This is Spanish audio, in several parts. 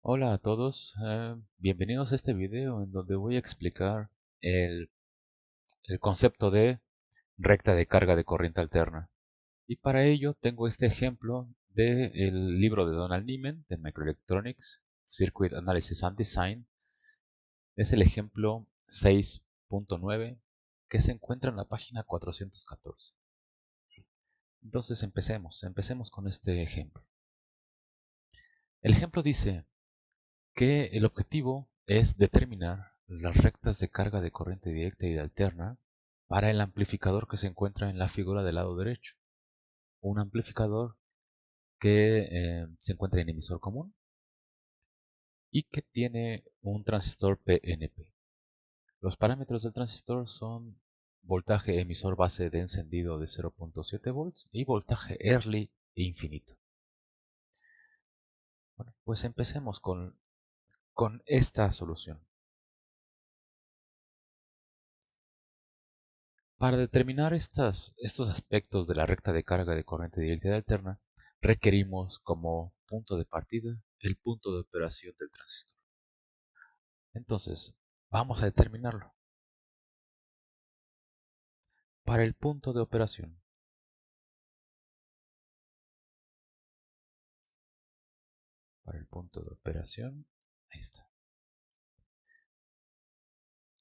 Hola a todos, bienvenidos a este video en donde voy a explicar el, el concepto de recta de carga de corriente alterna. Y para ello tengo este ejemplo del libro de Donald Niemann de Microelectronics, Circuit Analysis and Design. Es el ejemplo 6.9 que se encuentra en la página 414. Entonces empecemos con este ejemplo. El ejemplo dice que el objetivo es determinar las rectas de carga de corriente directa y de alterna para el amplificador que se encuentra en la figura del lado derecho. Un amplificador que se encuentra en emisor común y que tiene un transistor PNP. Los parámetros del transistor son voltaje emisor base de encendido de 0.7 volts y voltaje early e infinito. Bueno, pues empecemos con esta solución. Para determinar estos aspectos de la recta de carga de corriente directa y alterna, requerimos como punto de partida el punto de operación del transistor. Entonces, vamos a determinarlo. Para el punto de operación, ahí está.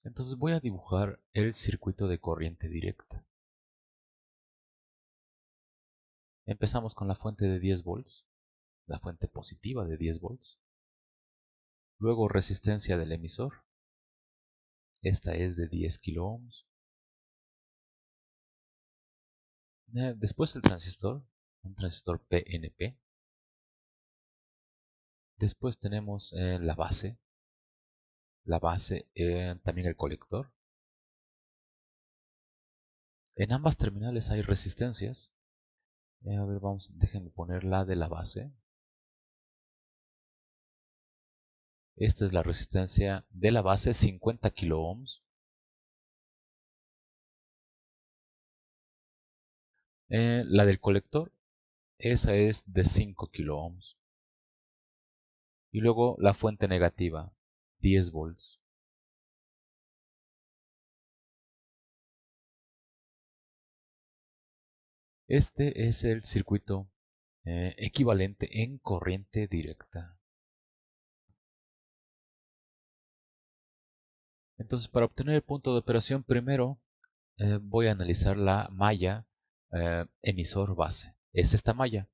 Entonces voy a dibujar el circuito de corriente directa. Empezamos con la fuente de 10 volts, la fuente positiva de 10 volts. Luego resistencia del emisor, esta es de 10 kilo ohms. Después el transistor, un transistor PNP. Después tenemos la base, también el colector. En ambas terminales hay resistencias. A ver, déjenme poner la de la base. Esta es la resistencia de la base, 50 kilo ohms. La del colector, esa es de 5 kilo ohms. Y luego la fuente negativa, 10 volts. Este es el circuito equivalente en corriente directa. Entonces, para obtener el punto de operación, primero voy a analizar la malla emisor base. Es esta malla.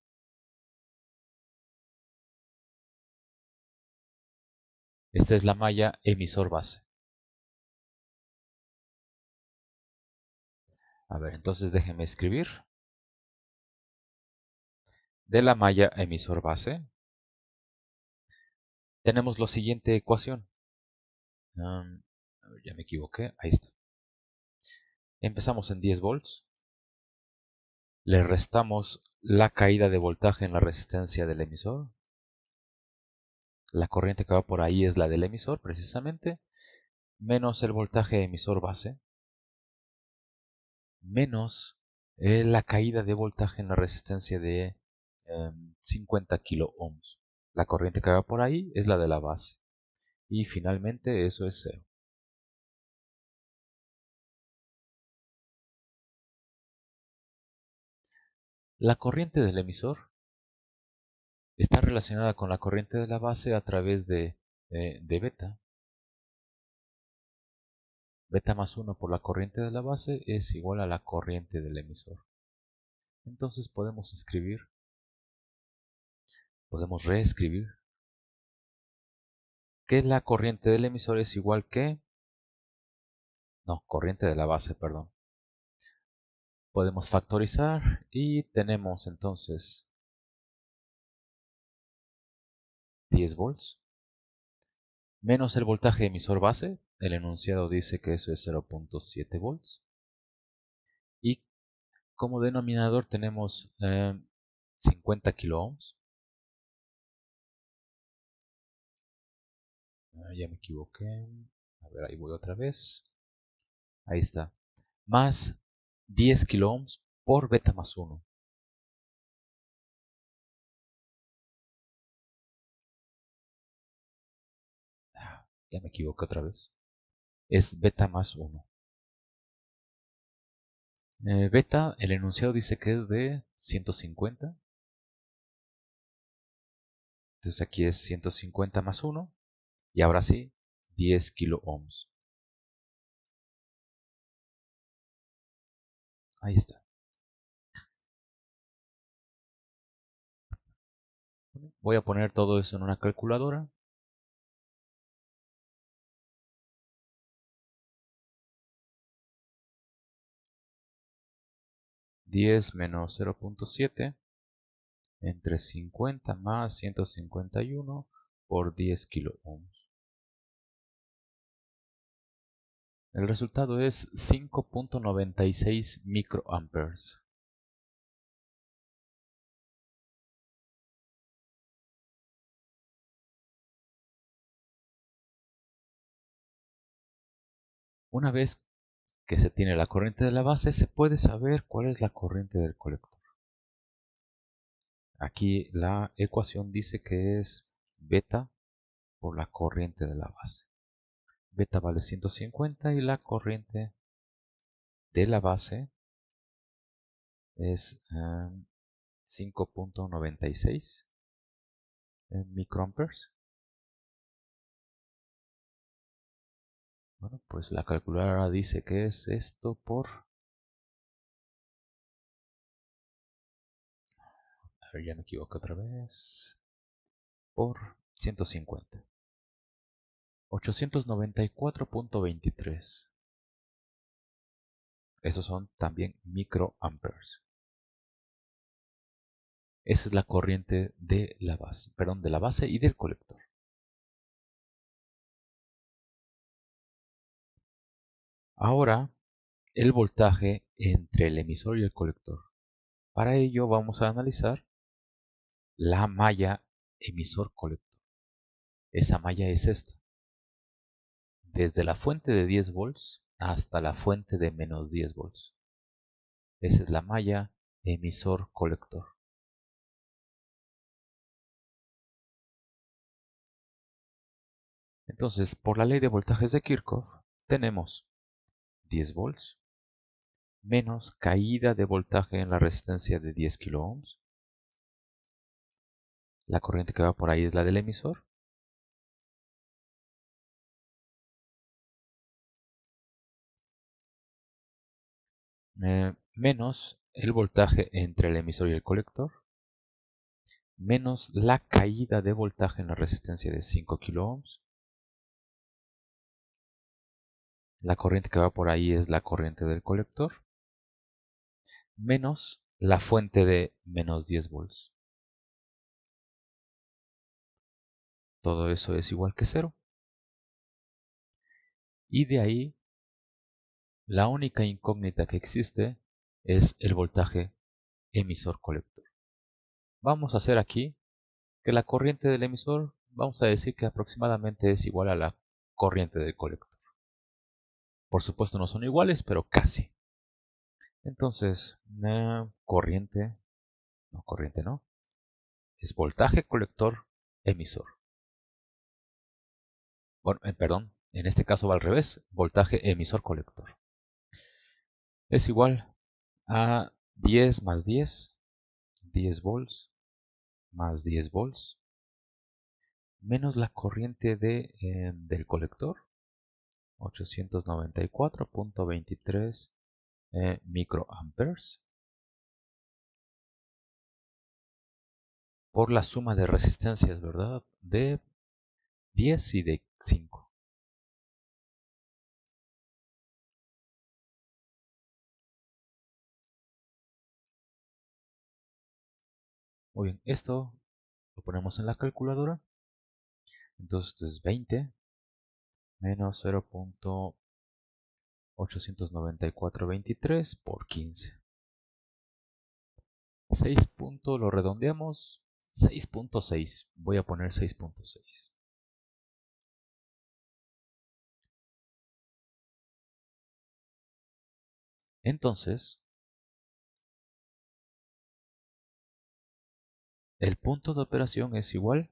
Esta es la malla emisor base. A ver, entonces déjenme escribir. De la malla emisor base, tenemos la siguiente ecuación. A ver, ya me equivoqué. Ahí está. Empezamos en 10 volts. Le restamos la caída de voltaje en la resistencia del emisor. La corriente que va por ahí es la del emisor, precisamente, menos el voltaje emisor base, menos la caída de voltaje en la resistencia de 50 kilo ohms. La corriente que va por ahí es la de la base. Y finalmente eso es cero. La corriente del emisor está relacionada con la corriente de la base a través de beta. Beta más 1 por la corriente de la base es igual a la corriente del emisor. Entonces podemos reescribir que la corriente del emisor es igual que... No, corriente de la base, perdón. Podemos factorizar y tenemos entonces 10 volts menos el voltaje emisor base. El enunciado dice que eso es 0.7 volts. Y como denominador tenemos 50 kilo ohms. Ya me equivoqué. A ver, ahí voy otra vez. Ahí está. Más 10 kilo ohms por beta más 1. Ya me equivoqué otra vez. Es beta más 1. Beta, el enunciado dice que es de 150. Entonces aquí es 150 más 1. Y ahora sí, 10 kilo ohms. Ahí está. Bueno, voy a poner todo eso en una calculadora. 10 menos 0.7 entre 50 más 151 por 10 kilo ohms. El resultado es 5.96 microamperes. Una vez que se tiene la corriente de la base, se puede saber cuál es la corriente del colector. Aquí la ecuación dice que es beta por la corriente de la base. Beta vale 150 y la corriente de la base es 5.96 microamperes. Bueno, pues la calculadora dice que es esto por... A ver, ya me equivoco otra vez. Por 150. 894.23. Esos son también microamperes. Esa es la corriente de la base, perdón, de la base y del colector. Ahora, el voltaje entre el emisor y el colector. Para ello vamos a analizar la malla emisor-colector. Esa malla es esta. Desde la fuente de 10 volts hasta la fuente de menos 10 volts. Esa es la malla emisor-colector. Entonces, por la ley de voltajes de Kirchhoff, tenemos 10 volts menos caída de voltaje en la resistencia de 10 kilo ohms. La corriente que va por ahí es la del emisor. Menos el voltaje entre el emisor y el colector. Menos la caída de voltaje en la resistencia de 5 kilo ohms. La corriente que va por ahí es la corriente del colector. Menos la fuente de menos 10 volts. Todo eso es igual que cero. Y de ahí, la única incógnita que existe es el voltaje emisor-colector. Vamos a hacer aquí que la corriente del emisor, vamos a decir que aproximadamente es igual a la corriente del colector. Por supuesto no son iguales, pero casi. Entonces, corriente no, es voltaje colector emisor. Bueno, perdón, en este caso va al revés, voltaje emisor colector. Es igual a 10 más 10, 10 volts, más 10 volts, menos la corriente del colector, 894.23 microamperes, por la suma de resistencias, ¿verdad? De 10 y de 5. Muy bien, esto lo ponemos en la calculadora. Entonces esto es 20 menos 0.89423 por 15. 6 lo redondeamos. 6.6. Voy a poner 6.6. Entonces, el punto de operación es igual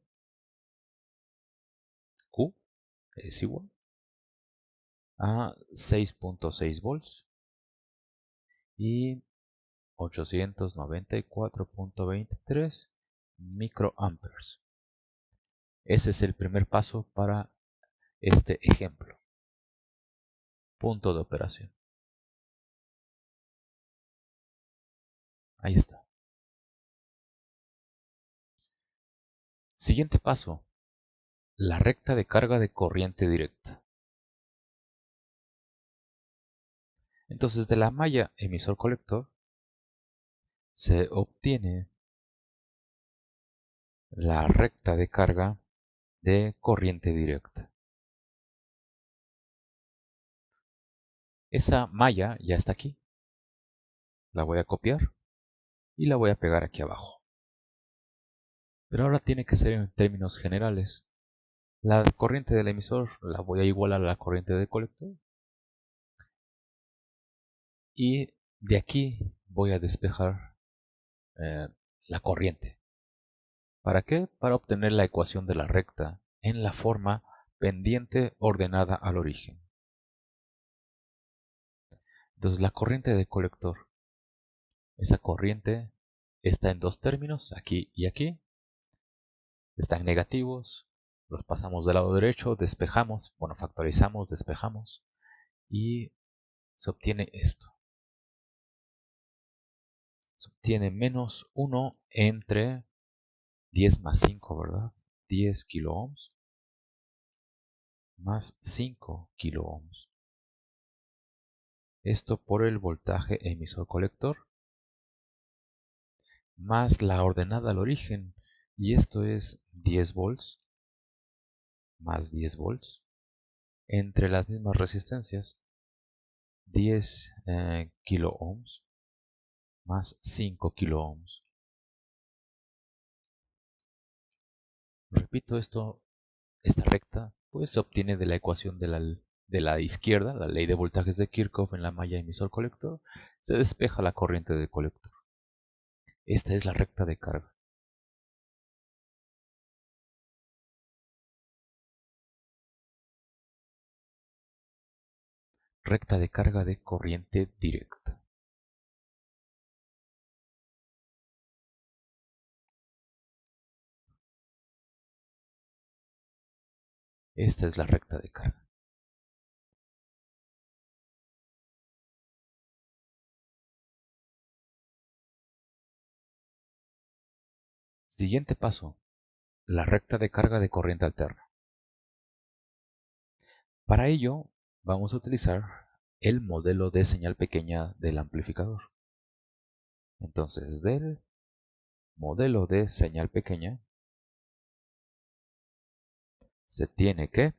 Q es igual a 6.6 volts y 894.23 microamperes. Ese es el primer paso para este ejemplo. Punto de operación. Ahí está. Siguiente paso. La recta de carga de corriente directa. Entonces, de la malla emisor-colector se obtiene la recta de carga de corriente directa. Esa malla ya está aquí. La voy a copiar y la voy a pegar aquí abajo. Pero ahora tiene que ser en términos generales. La corriente del emisor la voy a igualar a la corriente del colector. Y de aquí voy a despejar eh, la corriente. ¿Para qué? Para obtener la ecuación de la recta en la forma pendiente ordenada al origen. Entonces la corriente del colector, esa corriente está en dos términos, aquí y aquí. Están negativos, los pasamos del lado derecho, despejamos, bueno, factorizamos, despejamos y se obtiene esto. Se obtiene menos 1 entre 10 más 5, ¿verdad? 10 kilo ohms más 5 kilo ohms. Esto por el voltaje emisor-colector más la ordenada al origen, y esto es 10 volts más 10 volts entre las mismas resistencias, 10 kilo ohms más 5 kilo ohms. Repito esto, esta recta pues se obtiene de la ecuación de la izquierda, la ley de voltajes de Kirchhoff en la malla emisor-colector, se despeja la corriente del colector. Esta es la recta de carga. Recta de carga de corriente directa. Esta es la recta de carga. Siguiente paso, la recta de carga de corriente alterna. Para ello, vamos a utilizar el modelo de señal pequeña del amplificador. Entonces, del modelo de señal pequeña, se tiene que...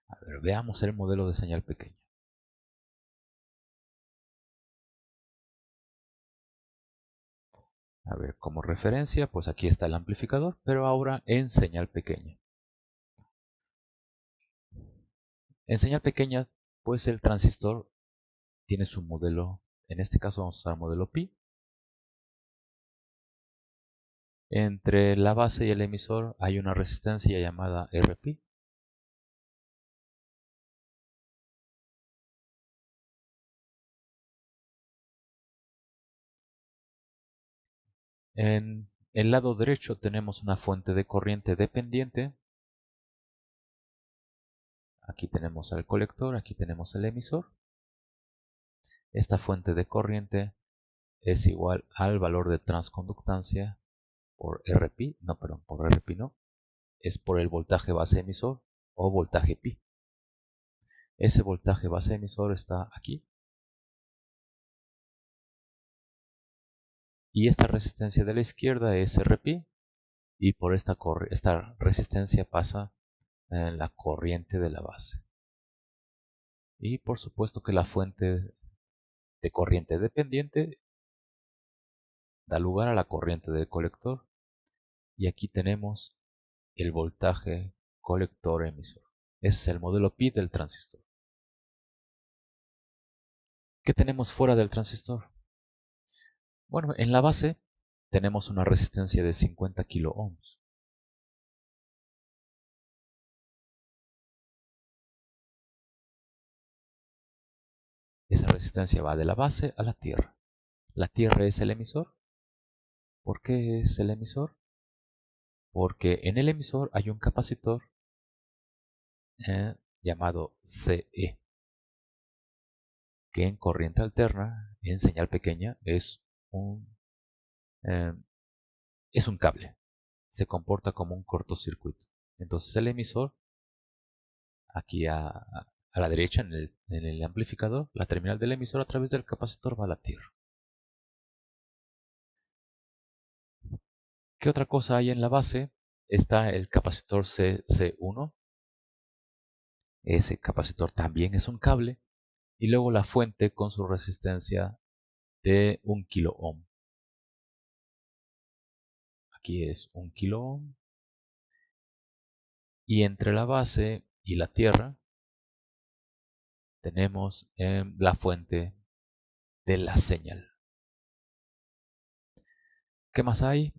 A ver, veamos el modelo de señal pequeña. A ver, como referencia, pues aquí está el amplificador, pero ahora en señal pequeña. En señal pequeña, pues el transistor tiene su modelo, en este caso vamos a usar modelo pi. Entre la base y el emisor hay una resistencia llamada Rp. En el lado derecho tenemos una fuente de corriente dependiente. Aquí tenemos al colector, aquí tenemos el emisor. Esta fuente de corriente es igual al valor de transconductancia por Rp, no, perdón, por Rp no, es por el voltaje base emisor o voltaje pi. Ese voltaje base emisor está aquí. Y esta resistencia de la izquierda es Rp y por esta resistencia pasa la corriente de la base. Y por supuesto que la fuente de corriente dependiente da lugar a la corriente del colector. Y aquí tenemos el voltaje colector emisor. Ese es el modelo pi del transistor. ¿Qué tenemos fuera del transistor? Bueno, en la base tenemos una resistencia de 50 kilo ohms. Esa resistencia va de la base a la tierra. La tierra es el emisor. ¿Por qué es el emisor? Porque en el emisor hay un capacitor llamado CE, que en corriente alterna, en señal pequeña, eh, es un cable. Se comporta como un cortocircuito. Entonces el emisor, aquí a la derecha en el amplificador, la terminal del emisor a través del capacitor va a la tierra. ¿Qué otra cosa hay en la base? Está el capacitor CC1. Ese capacitor también es un cable. Y luego la fuente con su resistencia de 1 kilo ohm. Aquí es 1 kilo ohm. Y entre la base y la tierra tenemos la fuente de la señal. ¿Qué más hay?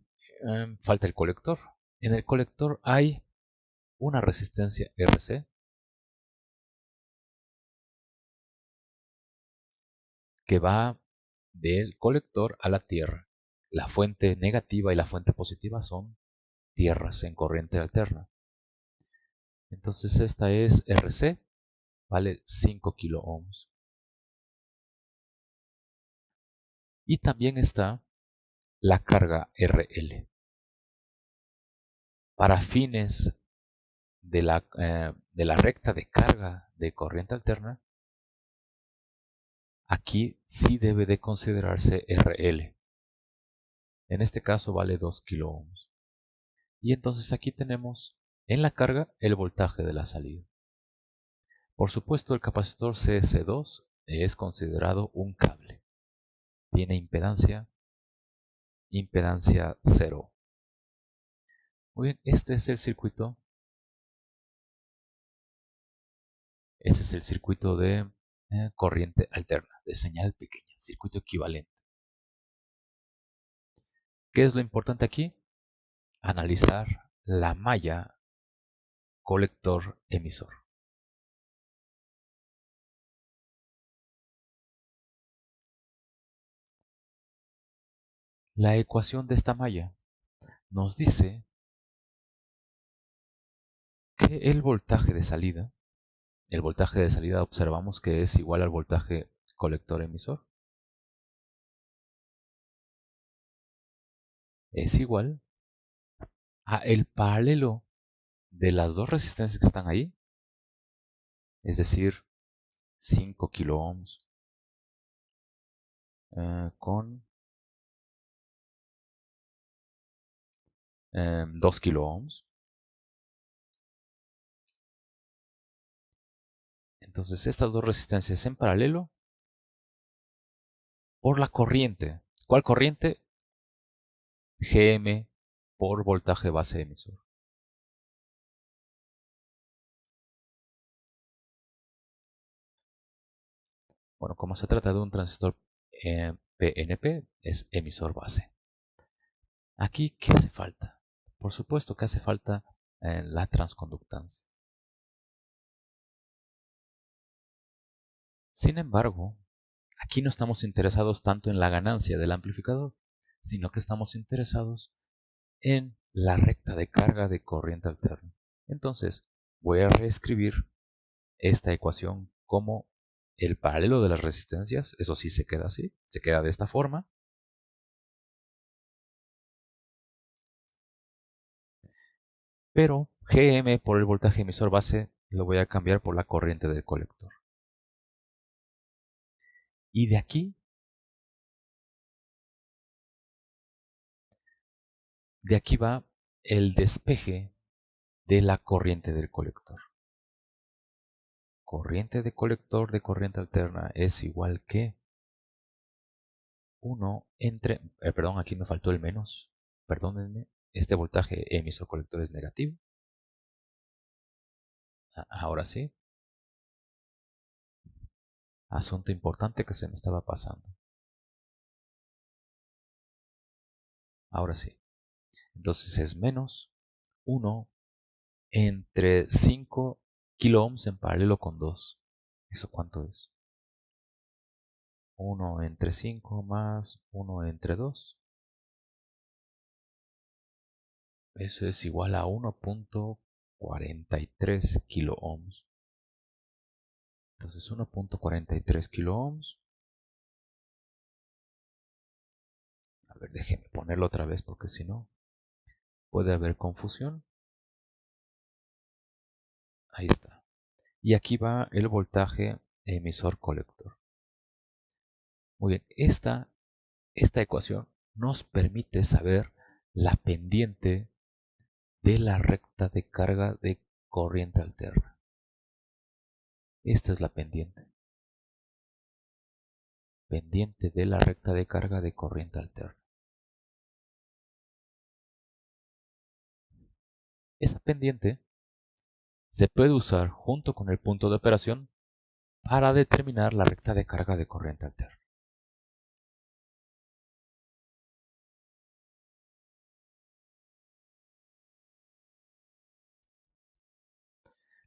Falta el colector. En el colector hay una resistencia RC que va del colector a la tierra. La fuente negativa y la fuente positiva son tierras en corriente alterna. Entonces esta es RC, vale 5 kilo ohms. Y también está la carga RL. Para fines de la recta de carga de corriente alterna, aquí sí debe de considerarse RL. En este caso vale 2 kilo ohms. Y entonces aquí tenemos en la carga el voltaje de la salida. Por supuesto, el capacitor CS2 es considerado un cable. Tiene impedancia 0. Muy bien, este es el circuito de corriente alterna, de señal pequeña, circuito equivalente. ¿Qué es lo importante aquí? Analizar la malla colector emisor. La ecuación de esta malla nos dice que el voltaje de salida observamos que es igual al voltaje colector emisor, es igual a el paralelo de las dos resistencias que están ahí, es decir, 5 kilo ohms con 2 kilo ohms. Entonces estas dos resistencias en paralelo por la corriente. ¿Cuál corriente? Gm por voltaje base emisor. Bueno, como se trata de un transistor PNP, es emisor base. Aquí, ¿qué hace falta? Por supuesto que hace falta la transconductancia. Sin embargo, aquí no estamos interesados tanto en la ganancia del amplificador, sino que estamos interesados en la recta de carga de corriente alterna. Entonces, voy a reescribir esta ecuación como el paralelo de las resistencias, eso sí se queda así, se queda de esta forma. Pero Gm por el voltaje emisor base lo voy a cambiar por la corriente del colector. Y de aquí va el despeje de la corriente del colector. Corriente de colector de corriente alterna es igual que 1 entre, perdón, aquí me faltó el menos, perdónenme, este voltaje emisor colector es negativo. Ahora sí, asunto importante que se me estaba pasando. Ahora sí, entonces es menos 1 entre 5 kilo ohms en paralelo con 2. ¿Eso cuánto es? 1 entre 5 más 1 entre 2. Eso es igual a 1.43 kilo ohms. Entonces 1.43 kilo ohms. A ver, déjenme ponerlo otra vez porque si no puede haber confusión. Ahí está. Y aquí va el voltaje emisor colector. Muy bien, esta ecuación nos permite saber la pendiente de la recta de carga de corriente alterna. Esta es la pendiente. Pendiente de la recta de carga de corriente alterna. Esa pendiente se puede usar junto con el punto de operación para determinar la recta de carga de corriente alterna.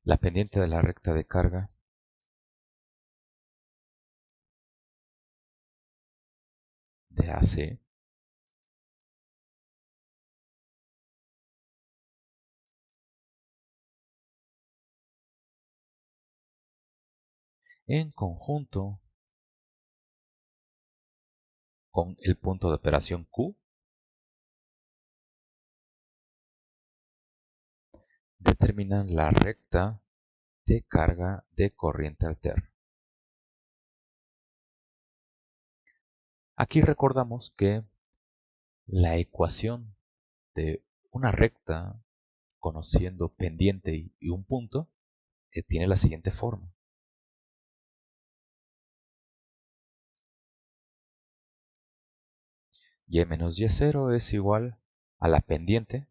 La pendiente de la recta de carga de AC en conjunto con el punto de operación Q determinan la recta de carga de corriente alterna. Aquí recordamos que la ecuación de una recta conociendo pendiente y un punto tiene la siguiente forma. Y menos y0 es igual a la pendiente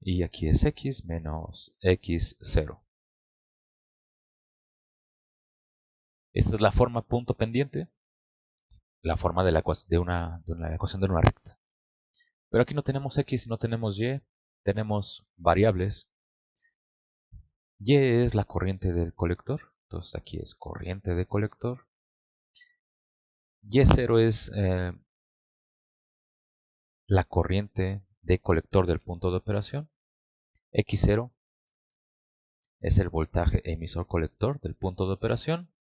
y aquí es x menos x0. Esta es la forma punto pendiente, la forma de la ecuación de una recta. Pero aquí no tenemos x y no tenemos y, tenemos variables. Y es la corriente del colector, entonces aquí es corriente de colector. Y0 es la corriente de colector del punto de operación. X0 es el voltaje emisor colector del punto de operación.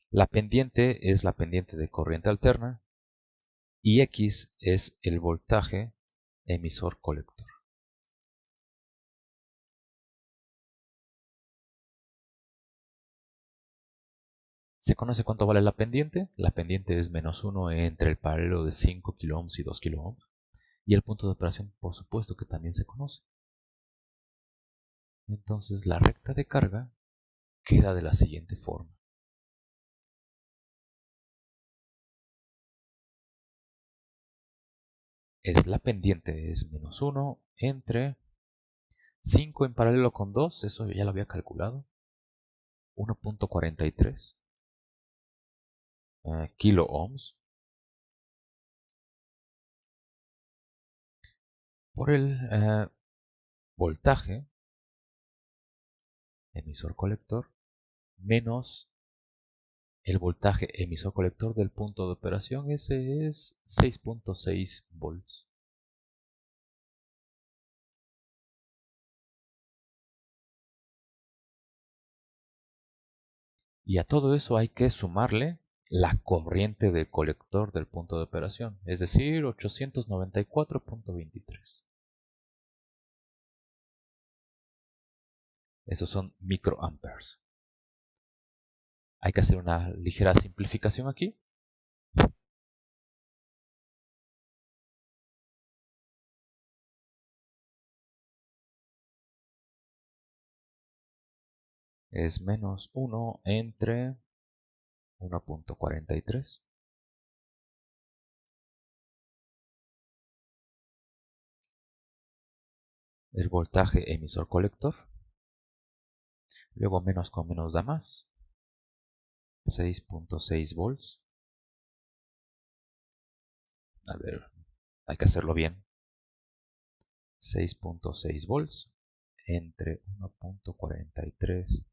La pendiente es la pendiente de corriente alterna. Y X es el voltaje emisor colector. ¿Se conoce cuánto vale la pendiente? La pendiente es menos 1 entre el paralelo de 5 kilo ohms y 2 kilo ohms. Y el punto de operación, por supuesto que también se conoce. Entonces la recta de carga queda de la siguiente forma. La pendiente es menos 1 entre 5 en paralelo con 2, eso ya lo había calculado, 1.43 kilo ohms por el voltaje emisor colector menos el voltaje emisor colector del punto de operación, ese es 6.6 volts. Y a todo eso hay que sumarle la corriente del colector del punto de operación, es decir, 894.23. Esos son microamperes. Hay que hacer una ligera simplificación aquí. Es menos 1 entre 1.43. El voltaje emisor colector. Luego menos con menos da más. 6.6 volts. A ver, hay que hacerlo bien. 6.6 volts entre 1.43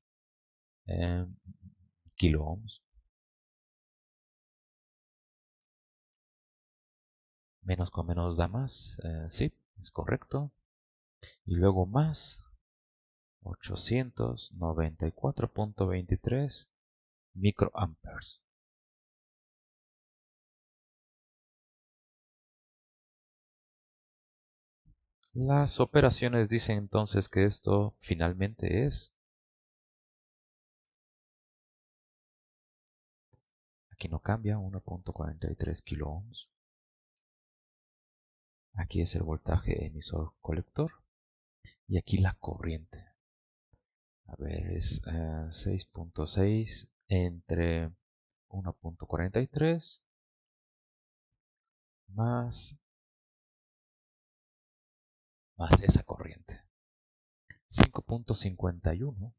kilo ohms. Menos con menos da más. Sí, es correcto. Y luego más 894.23 microamperes. Las operaciones dicen entonces que esto finalmente es, aquí no cambia, 1.43 kilo ohms. Aquí es el voltaje emisor colector y aquí la corriente. A ver, es 6.6 entre 1.43 más esa corriente. 5.51.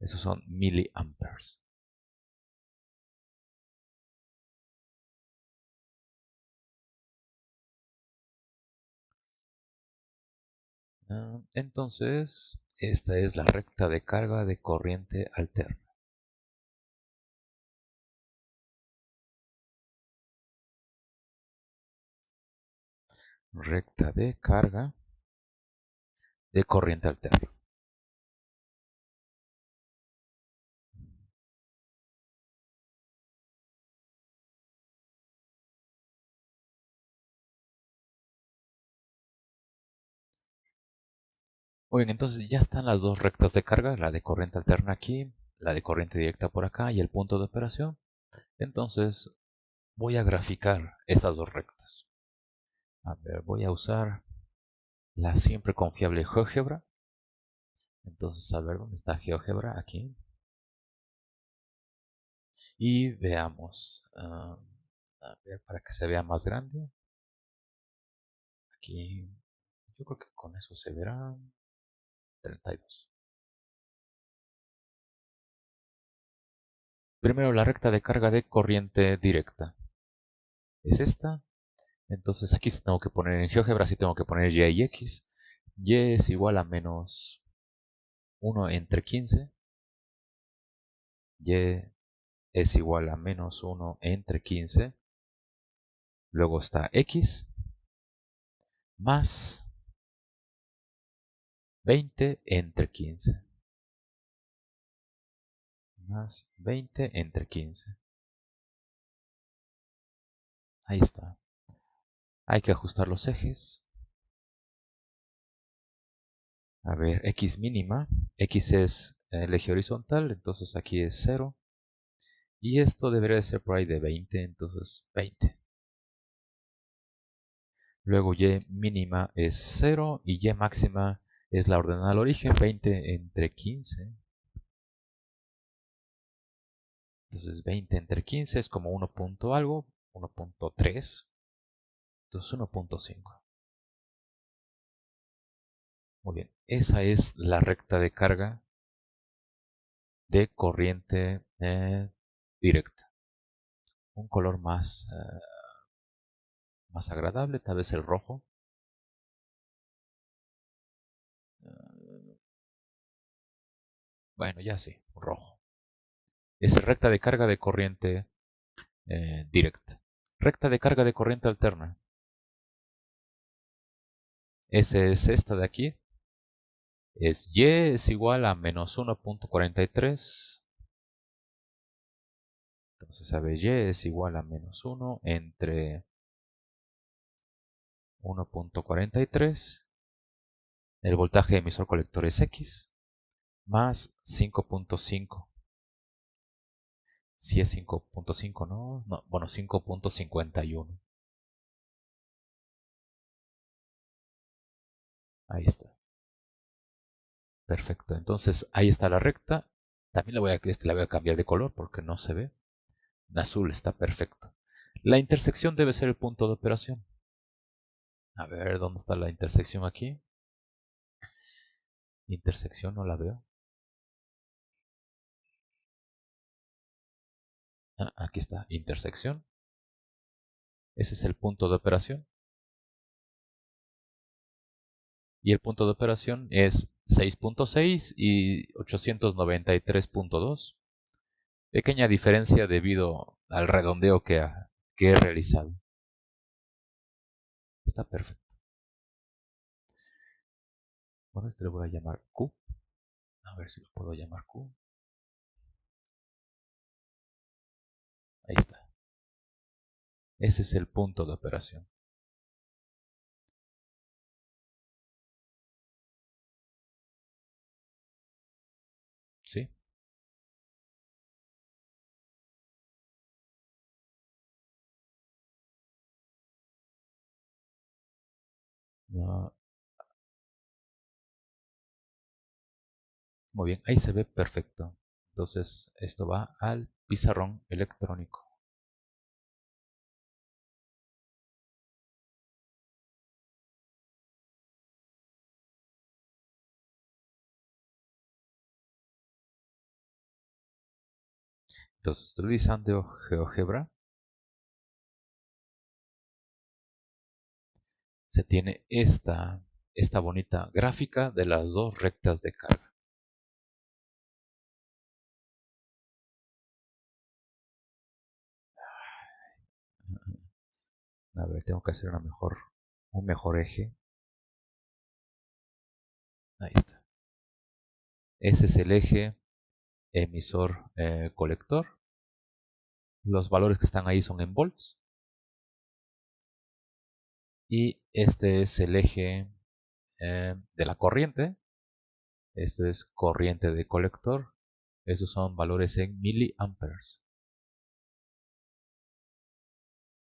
Esos son miliamperes. Entonces, esta es la recta de carga de corriente alterna. Recta de carga de corriente alterna. Muy bien, entonces ya están las dos rectas de carga, la de corriente alterna aquí, la de corriente directa por acá y el punto de operación. Entonces voy a graficar estas dos rectas. A ver, voy a usar la siempre confiable GeoGebra. Entonces, a ver dónde está GeoGebra, aquí. Y veamos, a ver, para que se vea más grande. Aquí, yo creo que con eso se verá 32. Primero la recta de carga de corriente directa. Es esta. Entonces aquí sí tengo que poner, en GeoGebra sí tengo que poner y y x. Y es igual a menos 1 entre 15. Y es igual a menos 1 entre 15. Luego está x más 20 entre 15. Más 20 entre 15. Ahí está. Hay que ajustar los ejes. A ver, x mínima. X es el eje horizontal, entonces aquí es 0. Y esto debería de ser por ahí de 20, entonces 20. Luego y mínima es 0 y y máxima es la ordenada al origen, 20 entre 15. Entonces 20 entre 15 es como 1 punto algo, 1.3. Entonces 1.5. Muy bien, esa es la recta de carga de corriente directa. Un color más agradable, tal vez el rojo. Eh, bueno, ya sí, rojo. Es recta de carga de corriente directa. Recta de carga de corriente alterna. Esa es esta de aquí. Es y es igual a menos 1.43. Entonces, sabe y es igual a menos 1 entre 1.43. El voltaje emisor colector es X más 5.5. Si es 5.5, ¿no? No, bueno, 5.51. Ahí está. Perfecto. Entonces, ahí está la recta. También la voy a cambiar de color porque no se ve. En azul está perfecto. La intersección debe ser el punto de operación. A ver, ¿dónde está la intersección aquí? Intersección no la veo. Ah, aquí está, intersección. Ese es el punto de operación. Y el punto de operación es 6.6 y 893.2. Pequeña diferencia debido al redondeo que he realizado. Está perfecto. Bueno, este lo voy a llamar Q. A ver si lo puedo llamar Q. Ahí está. Ese es el punto de operación. ¿Sí? No, muy bien, ahí se ve perfecto. Entonces, esto va al pizarrón electrónico. Entonces, utilizando GeoGebra, se tiene esta bonita gráfica de las dos rectas de carga. A ver, tengo que hacer un mejor eje. Ahí está. Ese es el eje emisor colector. Los valores que están ahí son en volts. Y este es el eje de la corriente. Esto es corriente de colector. Esos son valores en miliamperes.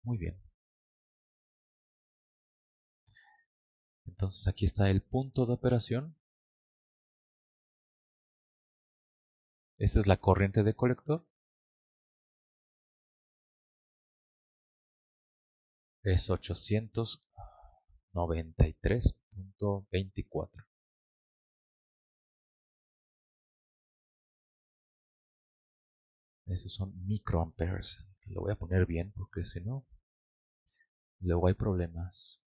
Muy bien. Entonces aquí está el punto de operación. Esta es la corriente de colector. Es 893.24. Esos son microamperes. Lo voy a poner bien porque si no, luego hay problemas.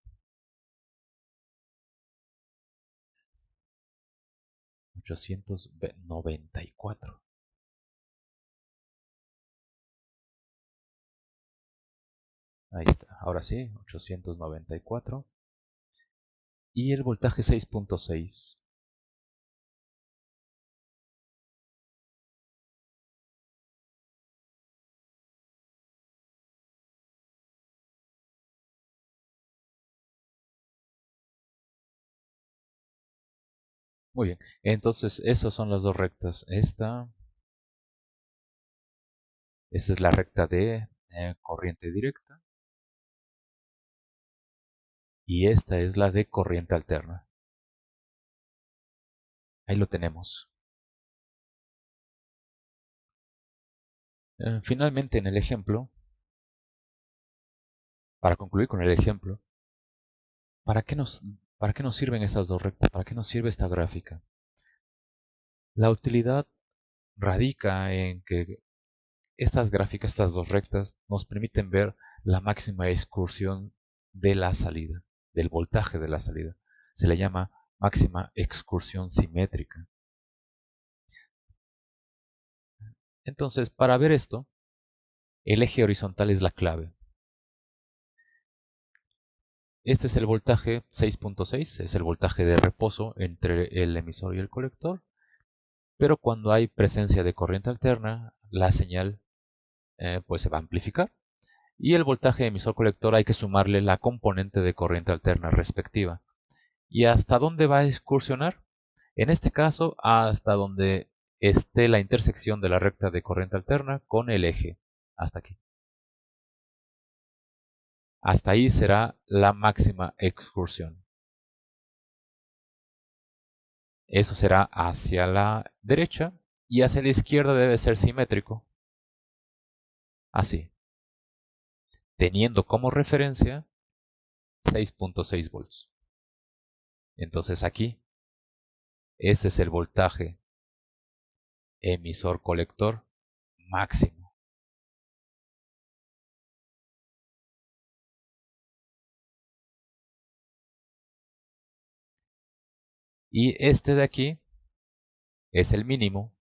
894. Ahí está. Ahora sí, 894. Y el voltaje 6.6. Muy bien. Entonces, esas son las dos rectas. Esta es la recta de corriente directa. Y esta es la de corriente alterna. Ahí lo tenemos. Finalmente, en el ejemplo, para concluir con el ejemplo, ¿para qué para qué nos sirven esas dos rectas? ¿Para qué nos sirve esta gráfica? La utilidad radica en que estas gráficas, estas dos rectas, nos permiten ver la máxima excursión de la salida, del voltaje de la salida. Se le llama máxima excursión simétrica. Entonces, para ver esto, el eje horizontal es la clave. Este es el voltaje 6.6, es el voltaje de reposo entre el emisor y el colector, pero cuando hay presencia de corriente alterna, la señal pues se va a amplificar. Y el voltaje emisor colector hay que sumarle la componente de corriente alterna respectiva. ¿Y hasta dónde va a excursionar? En este caso, hasta donde esté la intersección de la recta de corriente alterna con el eje. Hasta aquí. Hasta ahí será la máxima excursión. Eso será hacia la derecha y hacia la izquierda debe ser simétrico. Así. Teniendo como referencia 6.6 volts. Entonces aquí, ese es el voltaje emisor colector máximo. Y este de aquí es el mínimo,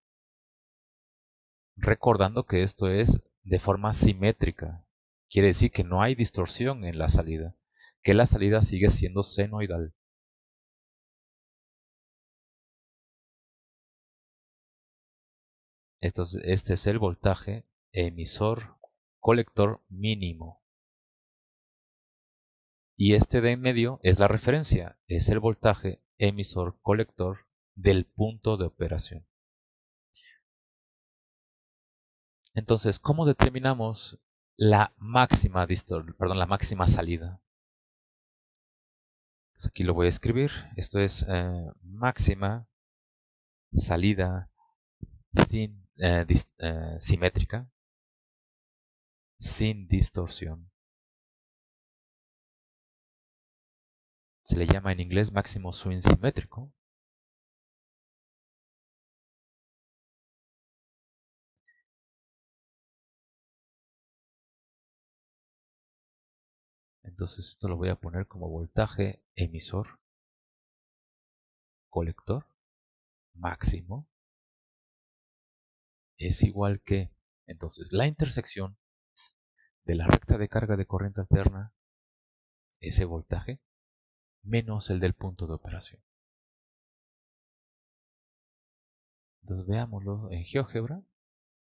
recordando que esto es de forma simétrica. Quiere decir que no hay distorsión en la salida, que la salida sigue siendo senoidal. Este es el voltaje emisor colector mínimo. Y este de en medio es la referencia, es el voltaje emisor colector del punto de operación. Entonces, ¿cómo determinamos la máxima la máxima salida? Pues aquí lo voy a escribir. Esto es máxima salida simétrica, sin distorsión. Se le llama en inglés máximo swing simétrico. Entonces esto lo voy a poner como voltaje emisor colector máximo es igual que, entonces, la intersección de la recta de carga de corriente alterna, ese voltaje, menos el del punto de operación. Entonces veámoslo en GeoGebra.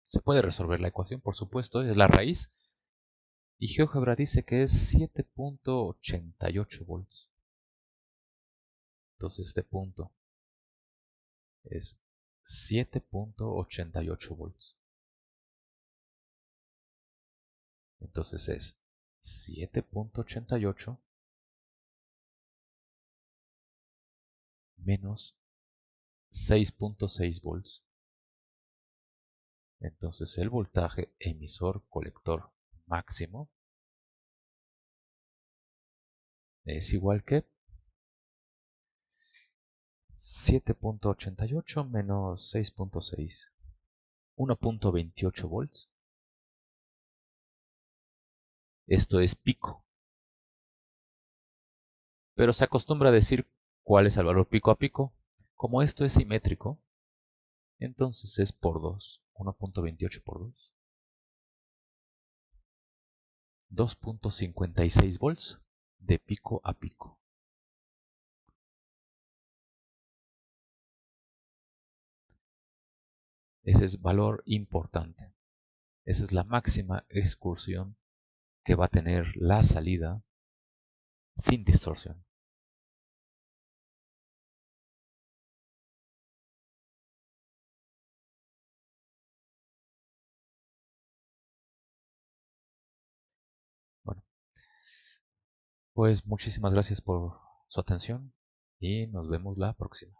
Se puede resolver la ecuación, por supuesto, es la raíz. Y GeoGebra dice que es 7.88 volts. Entonces este punto es 7.88 volts. Entonces es 7.88 menos 6.6 volts. Entonces el voltaje emisor colector máximo es igual que 7.88 menos 6.6, 1.28 volts. Esto es pico. Pero se acostumbra a decir cuál es el valor pico a pico. Como esto es simétrico, entonces es por 2. 1.28 por 2. 2.56 volts de pico a pico. Ese es valor importante. Esa es la máxima excursión que va a tener la salida sin distorsión. Bueno, pues muchísimas gracias por su atención y nos vemos la próxima.